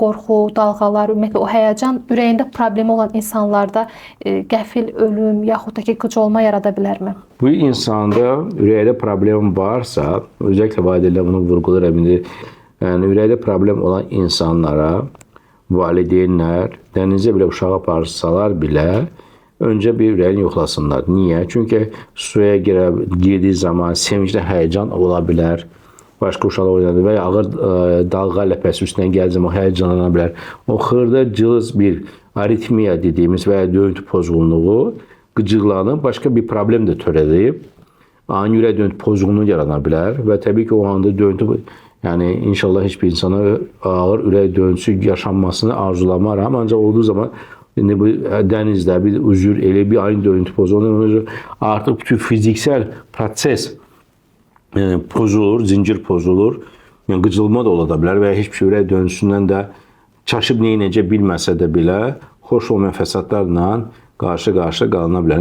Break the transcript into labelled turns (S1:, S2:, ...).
S1: qorxu, dalğalar, ümumiyyətlə o həyəcan ürəyində problemi olan insanlarda qəfil ölüm yaxud da ki, qıcolma yarada bilərmi?
S2: Bu insanda ürəkdə problem varsa, özellikle valideynlər bunu vurgular indi. Yəni ürəkdə problem olan insanlara valideynlər dənizə belə uşağı aparsalar belə öncə bir ürəyini yoxlasınlar. Niyə? Çünki suya girdiyi zaman sevincli həyəcan ola bilər. Başqa uşaqlar oynanır və ya ağır dalğa ləpəsi üstündən gəldiyi zaman həyəcanlana bilər. O xırda cılız bir aritmiya dediyimiz və ya döyüntü pozğunluğu qıcıqlanıb başqa bir problem də törədib. Ani ürək döyüntü pozğunluğu yarana bilər və təbii ki o anda döyüntü, yəni inşallah heç bir insana ağır ürək döyüntüsü yaşanmasını arzulamaram. Ancaq olduğu zaman indi bu dənizdə bir üzür elə bir aynı döyüntü pozğunluğu artıq bütün fiziksel proses pozulur, zincir pozulur. Yəni qıcılma da ola bilər və ya heç bir şey ürək döyüntüsündən də çaşıb neynəcə bilməsə də belə xoş olmayan fəsadlarla qarşı-qarşıya qalına bilər.